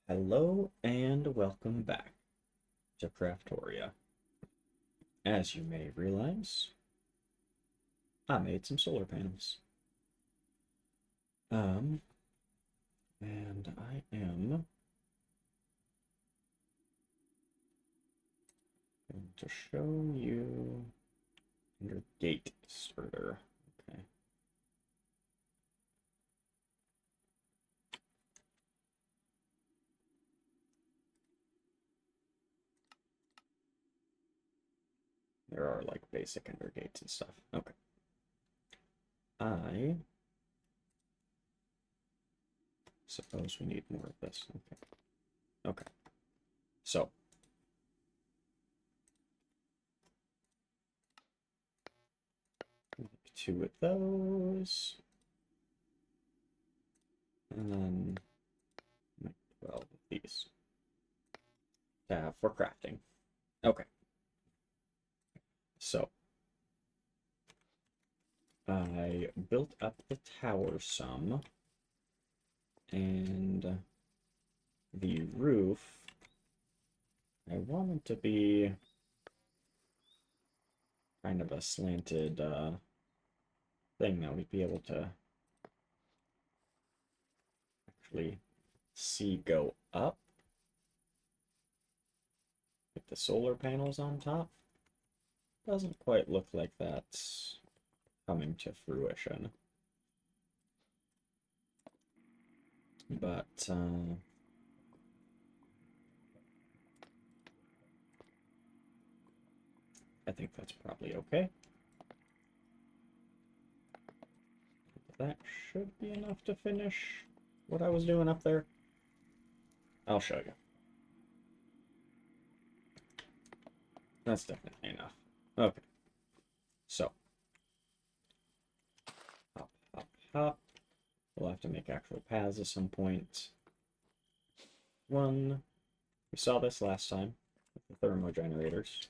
Hello and welcome back to Craftoria. As you may realize, I made some solar panels. Um, and I am going to show you your gate starter. Okay. There are like basic ender gates and stuff. Okay. I suppose we need more of this. Okay. Okay. So, make two of those. And then make 12 of these. For crafting. Okay. So, I built up the tower some, and the roof, I want it to be kind of a slanted thing that we'd be able to actually see go up with the solar panels on top. Doesn't quite look like that's coming to fruition. But I think that's probably okay. That should be enough to finish what I was doing up there. I'll show you. That's definitely enough. Okay. So, hop, hop, hop. We'll have to make actual paths at some point. One, we saw this last time with the thermo generators.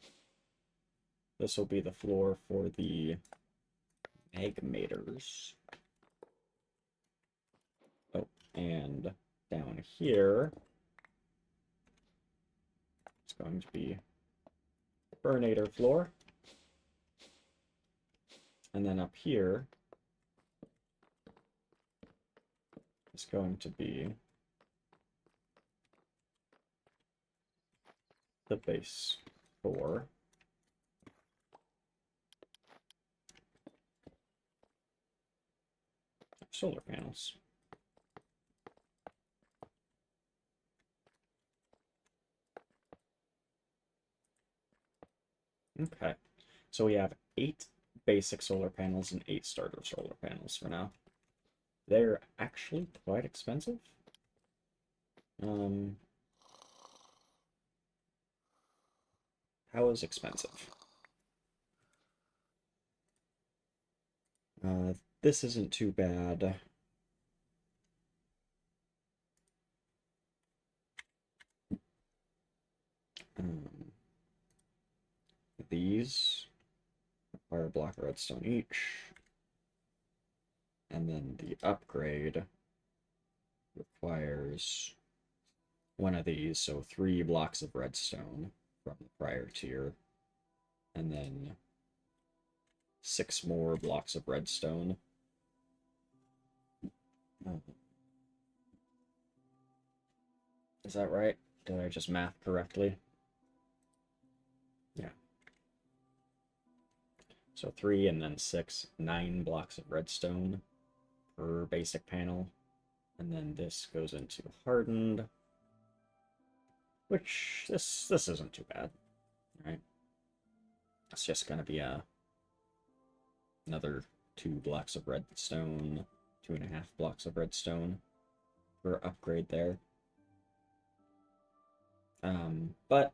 This will be the floor for the magmators. Oh, and down here, it's going to be burnator floor. And then up here, it's going to be the base for solar panels. Okay, so we have 8 basic solar panels and 8 starter solar panels for now. They're actually quite expensive. How is expensive? This isn't too bad. Um, these require a block of redstone each. And then the upgrade requires one of these, so 3 blocks of redstone from the prior tier. And then 6 more blocks of redstone. Is that right? Did I just math correctly? Yeah. So 3 and then 6, 9 blocks of redstone per basic panel. And then this goes into hardened, which this isn't too bad, right? It's just gonna be another 2 blocks of redstone, 2.5 blocks of redstone for upgrade there. But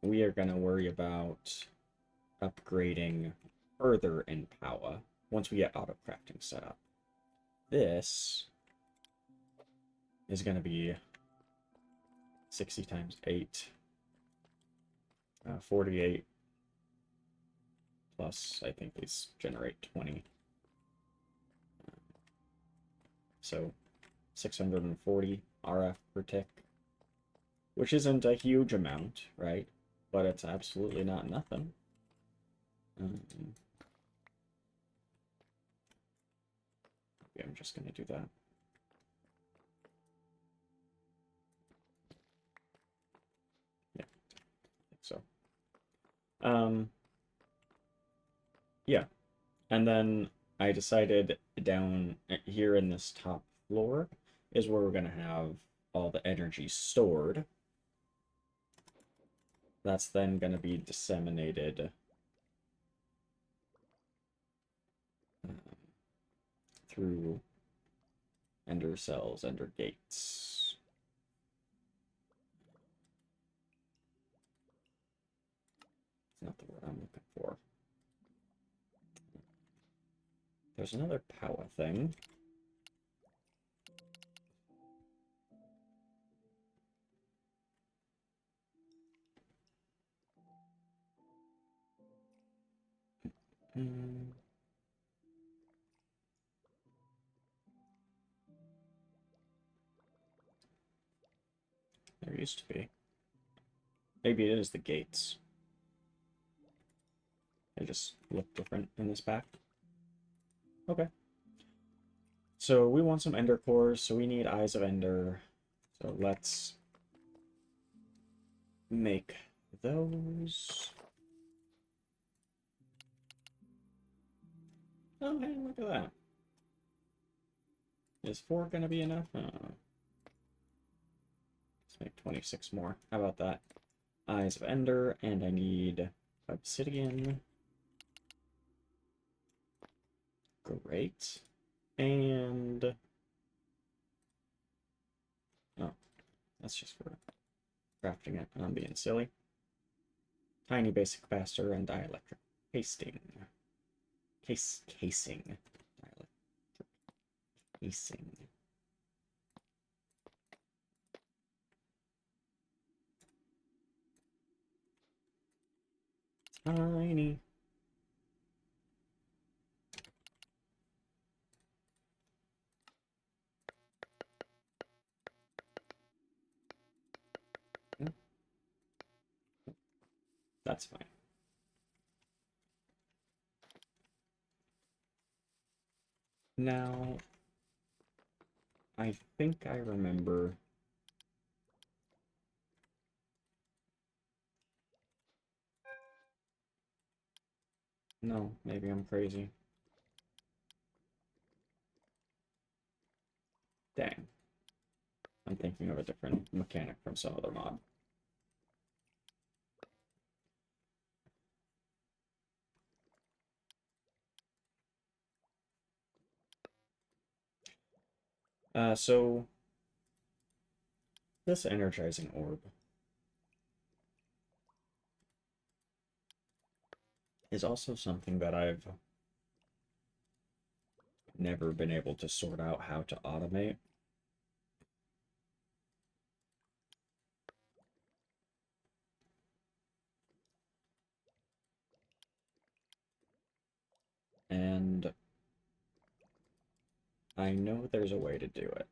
we are gonna worry about upgrading further in Powah once we get auto crafting set up. This is going to be 60 times 8, 48, plus I think these generate 20. So 640 RF per tick. which isn't a huge amount, right? But it's absolutely not nothing. Yeah, I'm just gonna do that. Yeah, I think so. Yeah, and then I decided down here in this top floor is where we're gonna have all the energy stored. That's then gonna be disseminated um, through ender cells, ender gates. It's not the word I'm looking for. There's another Powah thing. Hmm. There used to be. Maybe it is the gates. They just look different in this pack. Okay. So we want some ender cores, so we need eyes of ender. So let's make those. Oh, hey, look at that. Is 4 gonna be enough? Let's make 26 more. How about that? Eyes of ender, and I need obsidian. Great. And oh, that's just for crafting it. I'm being silly. Tiny basic capacitor and dielectric casing. Casing. Dielectric casing. Tiny. That's fine. Now, I think I remember. No, maybe I'm crazy. Dang. I'm thinking of a different mechanic from some other mod. So this energizing orb is also something that I've never been able to sort out how to automate. And I know there's a way to do it.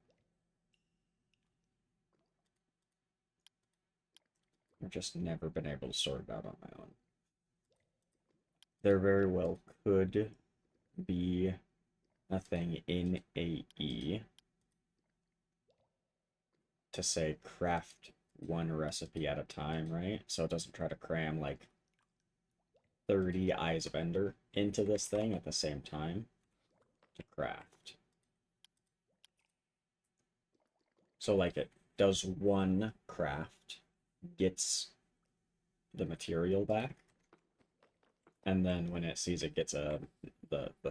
I've just never been able to sort it out on my own. There very well could be a thing in AE to say craft one recipe at a time, right? So it doesn't try to cram like 30 eyes of ender into this thing at the same time to craft. So like it does one craft, gets the material back, and then when it sees it gets the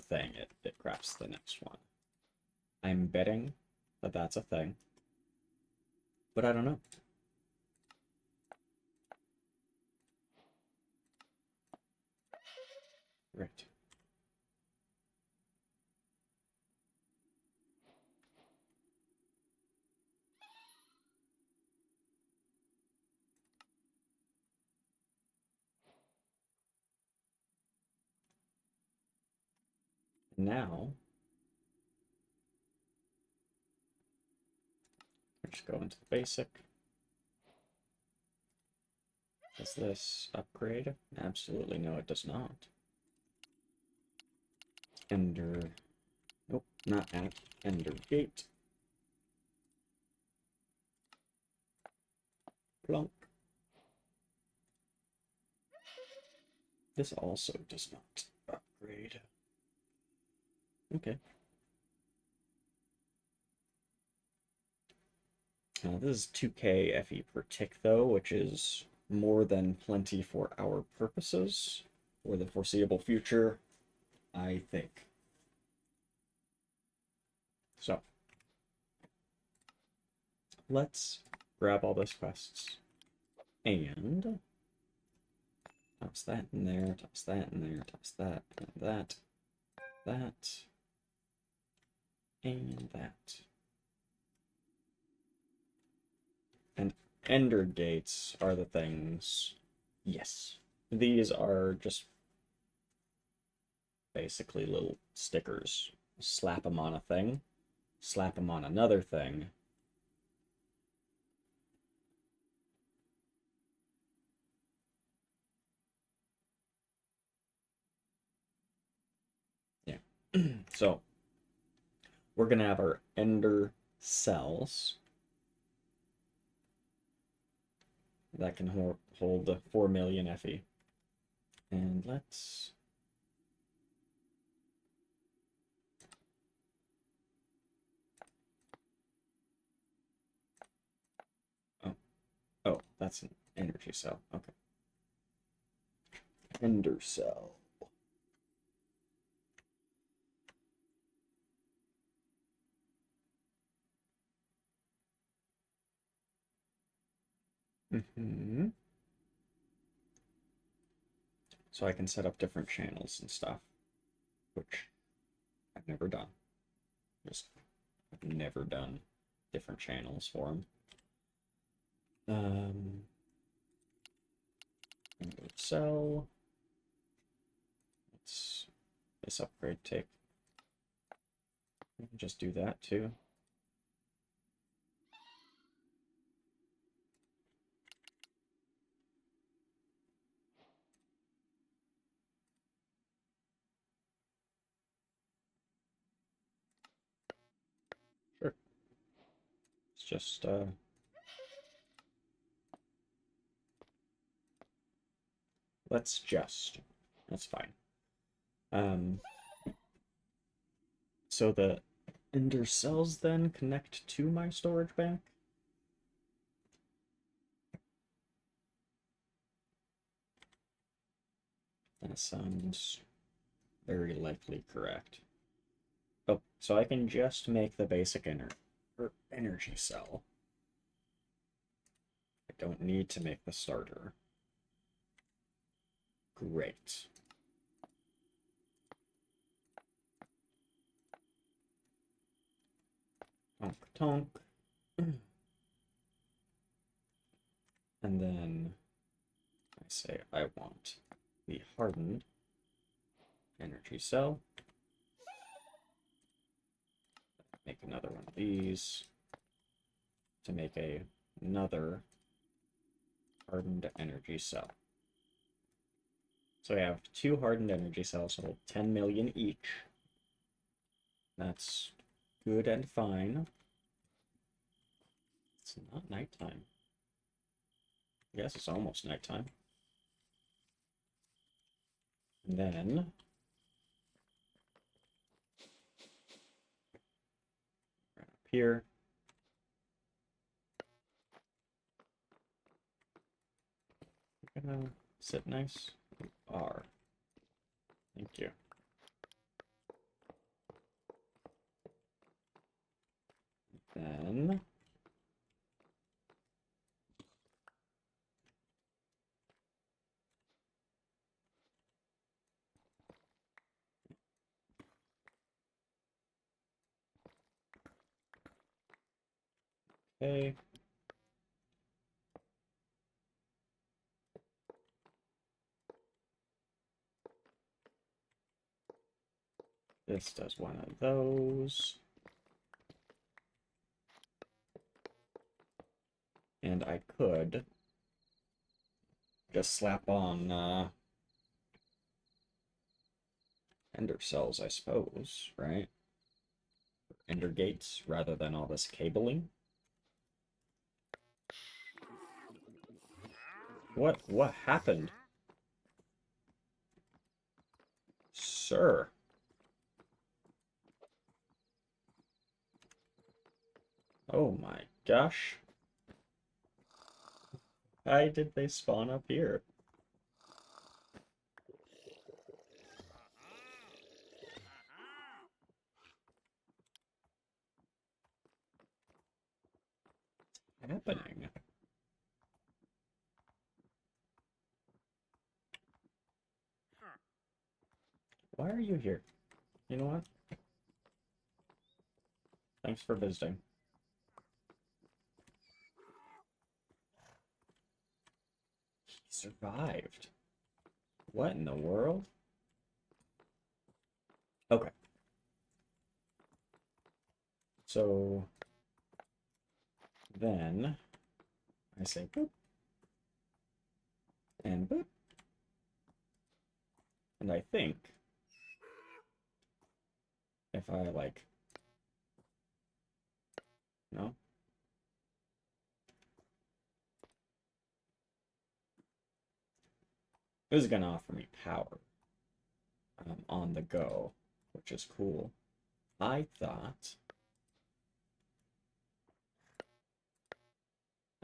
thing, it crafts the next one. I'm betting that that's a thing, but I don't know. Right. Now, let's go into the basic. Does this upgrade? Absolutely no, it does not. Ender. Nope, not at. Ender gate. Plunk. This also does not upgrade. Okay. This is 2k FE per tick, though, which is more than plenty for our purposes for the foreseeable future, I think. So, let's grab all those quests and toss that in there, toss that in there, toss that, and that, and that. And ender gates are the things. Yes. These are just basically little stickers. Slap them on a thing, slap them on another thing. Yeah. So, we're going to have our ender cells that can hold 4 million FE. And let's... Oh, that's an energy cell. Okay. Ender cell. So I can set up different channels and stuff, which I've never done. I've never done different channels for them. Sell. Let's this upgrade take. Just do that too. Sure. It's just let's just. That's fine. So the ender cells then connect to my storage bank. That sounds very likely correct. Oh, so I can just make the basic energy cell. I don't need to make the starter. Great. Tonk tonk. And then I say I want the hardened energy cell. Make another one of these to make another hardened energy cell. So I have 2 hardened energy cells, so 10 million each. That's good and fine. It's not nighttime. I guess it's almost nighttime. And then right up here. You're gonna sit nice. You are. Thank you. Then okay. This does one of those. And I could Just slap on ender cells, I suppose, right? Ender gates rather than all this cabling. What happened? Sir. Oh my gosh. Why did they spawn up here? What's happening? Why are you here? You know what? Thanks for visiting. He survived. What in the world? Okay. So then I say boop and boop. And I think if I like, no, this is gonna offer me power on the go, which is cool. I thought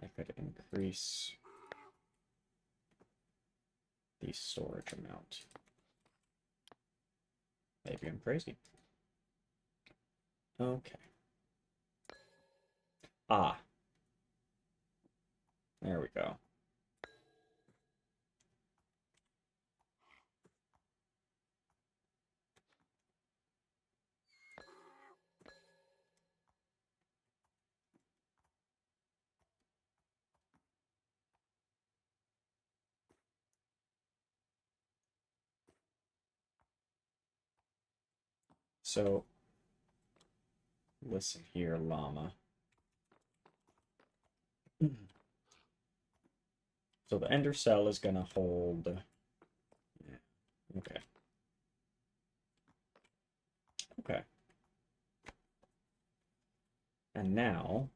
I could increase the storage amount. Maybe I'm crazy. Okay. Ah. There we go. So, listen here, llama. So the ender cell is gonna hold. Yeah. Okay. Okay. And now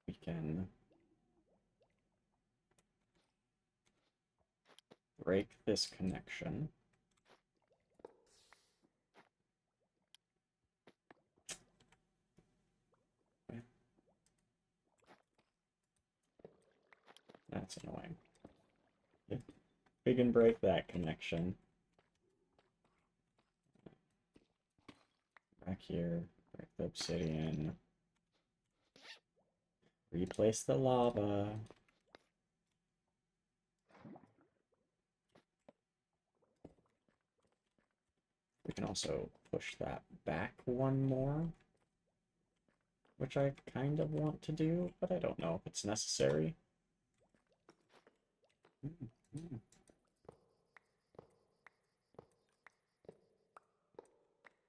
we can break this connection. That's annoying. If we can break that connection. Back here, break the obsidian. Replace the lava. We can also push that back one more, which I kind of want to do, but I don't know if it's necessary.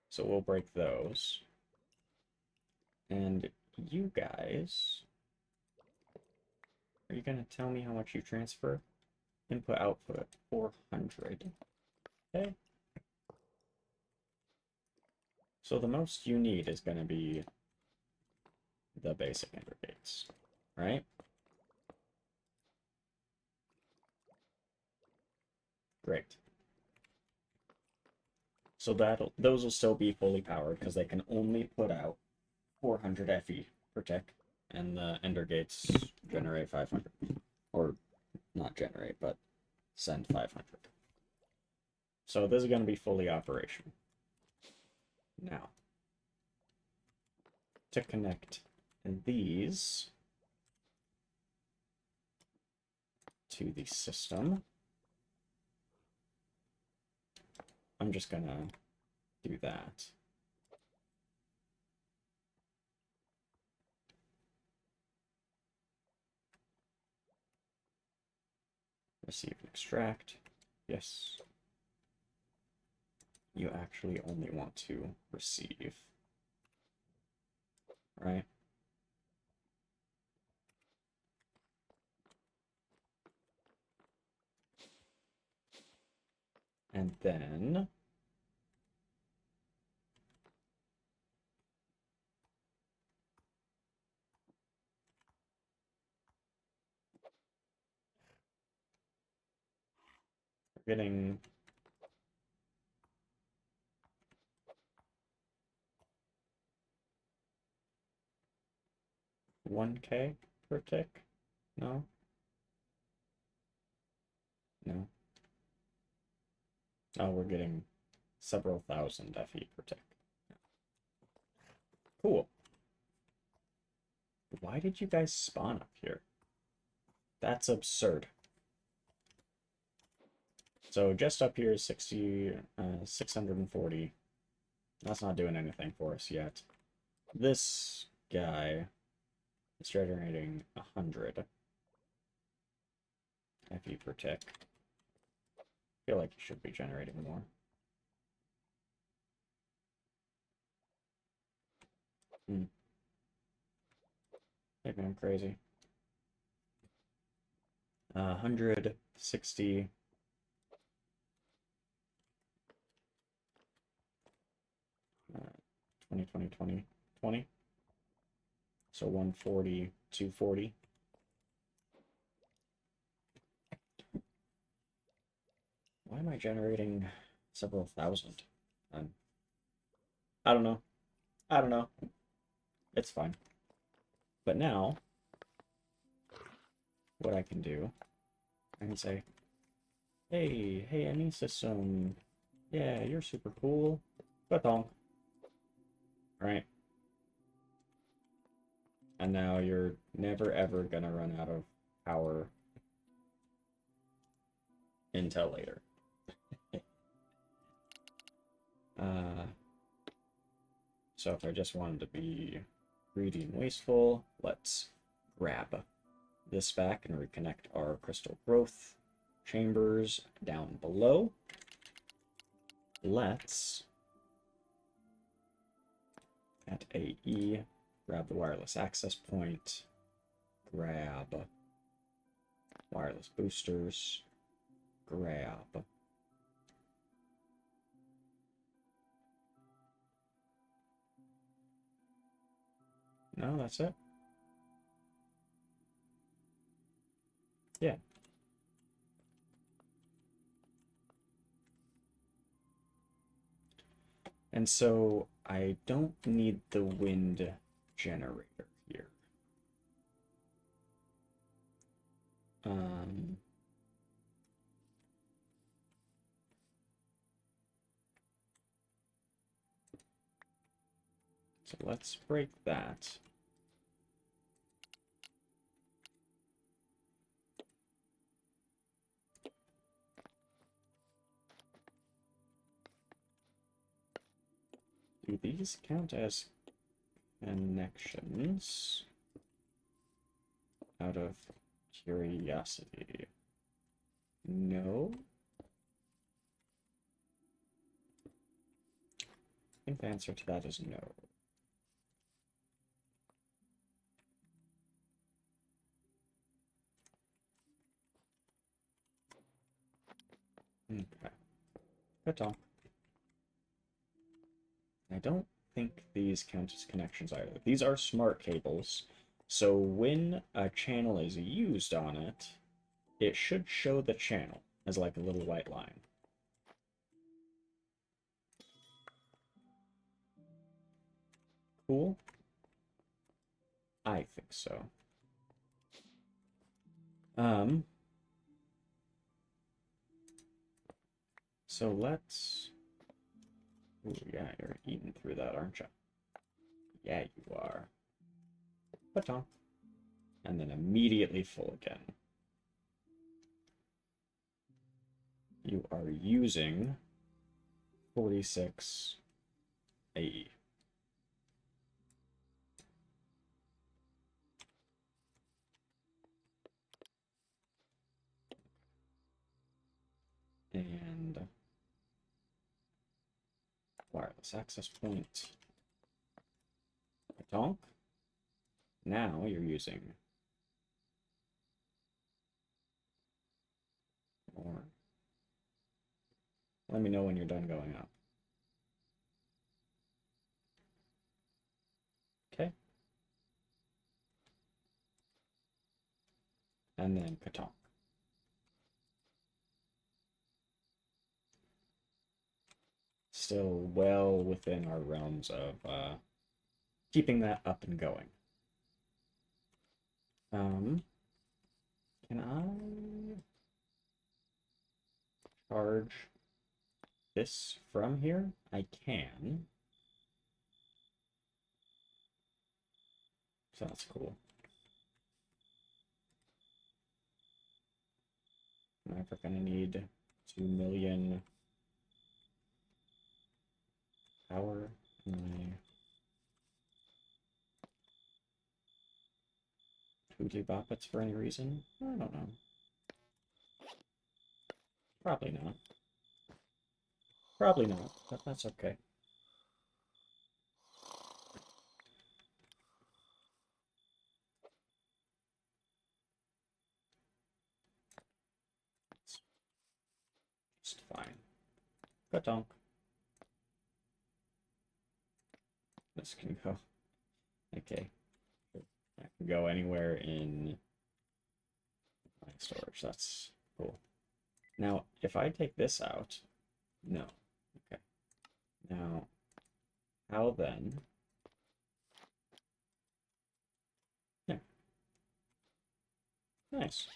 So we'll break those. And you guys, are you going to tell me how much you transfer? Input output 400. Okay. So the most you need is going to be the basic ender gates, right? Great. So those will still be fully powered because they can only put out 400 FE per tick, and the ender gates generate 500, or not generate, but send 500. So this is going to be fully operational. Now, to connect these to the system, I'm just going to do that. Receive and extract. Yes. You actually only want to receive. right? And then we're getting 1K per tick? No? No. Oh, we're getting several thousand FE per tick. Cool. Why did you guys spawn up here? That's absurd. So just up here is 640. That's not doing anything for us yet. This guy is generating 100 FE per tick. I feel like he should be generating more. Maybe I'm crazy. 160. 20, 20, 20, 20. So 140, 240. Why am I generating several thousand? I don't know. I don't know. It's fine. But now, what I can do, I can say, hey, any system, yeah, you're super cool. Ba-dong. Right? And now you're never ever gonna run out of power until later. So if I just wanted to be greedy and wasteful, let's grab this back and reconnect our crystal growth chambers down below. Let's, at AE, grab the wireless access point, grab wireless boosters, grab no, that's it. Yeah. And so I don't need the wind generator here. So let's break that. Do these count as connections? Out of curiosity. No? I think the answer to that is no. Okay. Good talk. I don't think these count as connections either. These are smart cables, so when a channel is used on it, it should show the channel as like a little white line. Cool? I think so. So let's... Ooh, yeah, you're eating through that, aren't you? Yeah, you are. Baton. And then immediately full again. You are using 46 AE. And wireless access point. Donk. Now you're using more. Let me know when you're done going up. Okay. And then Katonk. Still well within our realms of keeping that up and going. Can I charge this from here? I can. So that's cool. I'm never gonna need 2 million power in my Tootly Boppets for any reason. I don't know. Probably not. Probably not, but that's okay. It's just fine. Katonk. This can go. Okay. That can go anywhere in my storage. That's cool. Now, if I take this out, no. Okay. Now, how then? Yeah. Nice.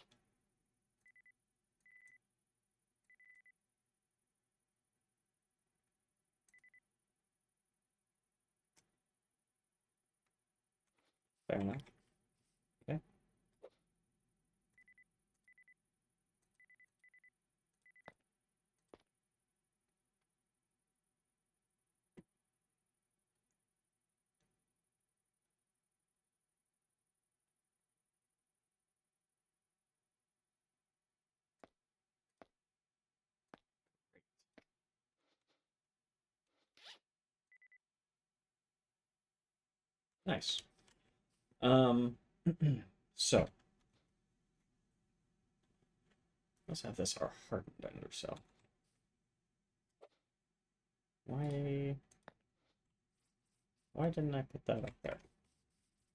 Fair enough. Okay. Nice. So let's have this our hardened ender cell. Why didn't I put that up there?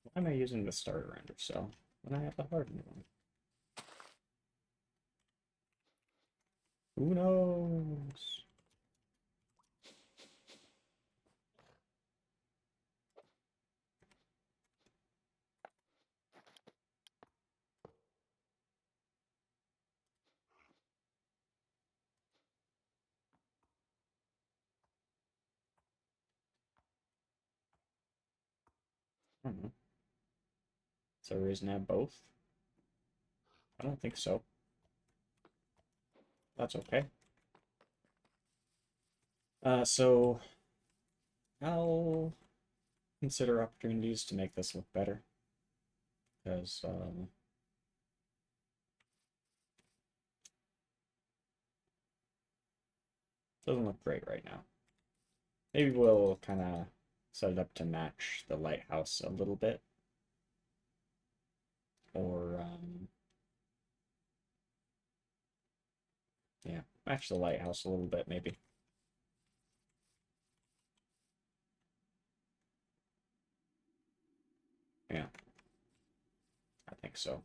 Why am I using the starter ender cell when I have the hardened one? Who knows? I don't know. Is there a reason to have both? I don't think so. That's okay. So I'll consider opportunities to make this look better. Because it doesn't look great right now. Maybe we'll kind of set it up to match the lighthouse a little bit. Or, yeah, match the lighthouse a little bit, maybe. Yeah, I think so.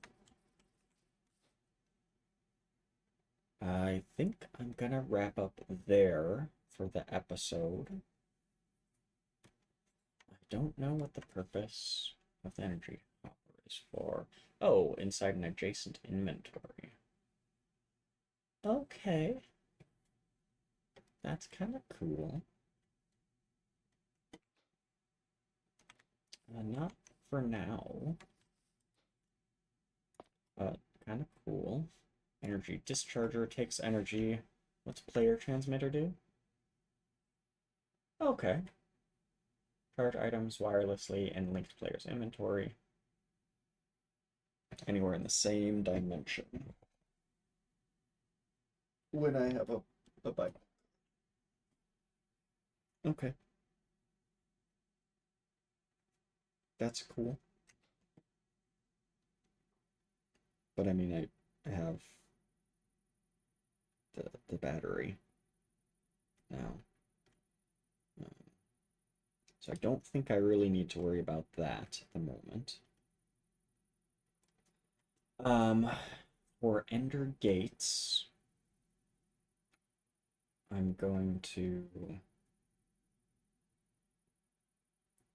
I think I'm gonna wrap up there for the episode. I don't know what the purpose of the energy hopper is for. Oh, inside an adjacent inventory. Okay. That's kind of cool. Not for now, but kind of cool. Energy discharger takes energy. What's player transmitter do? Okay. Charge items wirelessly and link to player's inventory. Anywhere in the same dimension. When I have a bike. Okay. That's cool. But I mean, I have the battery now. Um, so I don't think I really need to worry about that at the moment. For Ender Gates, I'm going to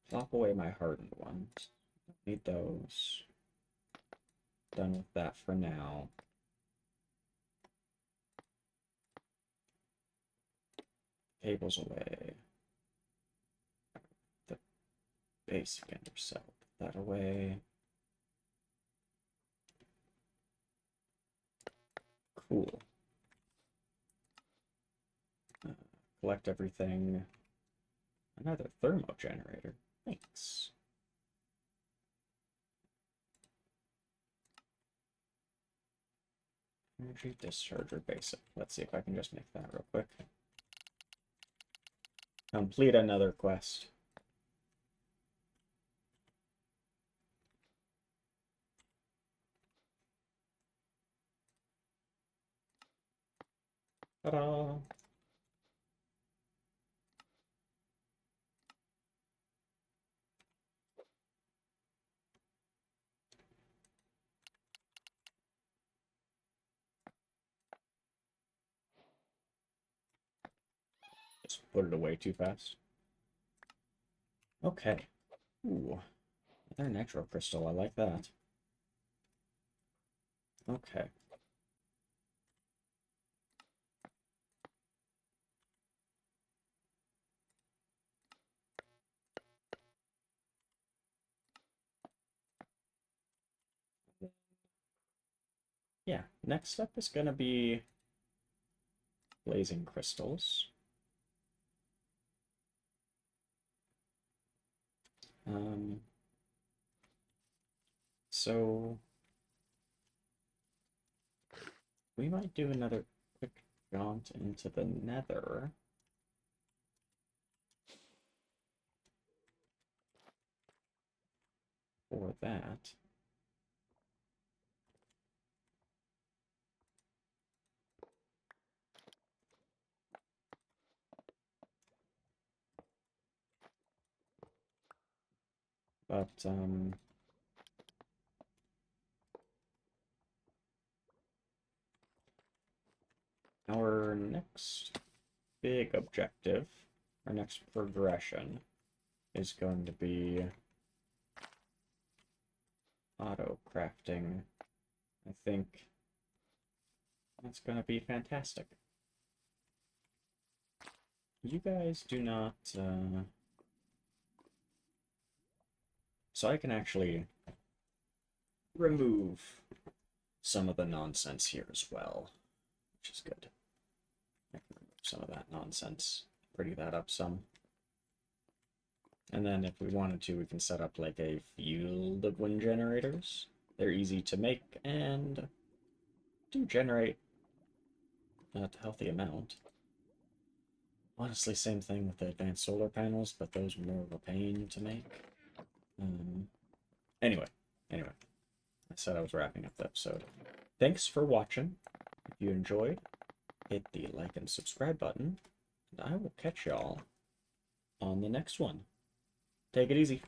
plop away my hardened ones. Don't need those. Done with that for now. Cables away. The basic ender cell. Put that away. Cool. Collect everything. Another thermo generator. Thanks. Energy discharger basic. Let's see if I can just make that real quick. Complete another quest. Ta-da! Just put it away too fast. Okay. Ooh. Another nitro crystal. I like that. Okay. Yeah, next up is going to be blazing crystals. So we might do another quick jaunt into the nether. For that. But, our next big objective, our next progression, is going to be auto crafting. I think that's going to be fantastic. You guys do not, so I can actually remove some of the nonsense here as well, which is good. I can remove some of that nonsense, pretty that up some. And then if we wanted to, we can set up like a field of wind generators. They're easy to make and do generate a healthy amount. Honestly, same thing with the advanced solar panels, but those are more of a pain to make. Anyway, I said I was wrapping up the episode. Thanks for watching. If you enjoyed, hit the like and subscribe button, and I will catch y'all on the next one. Take it easy.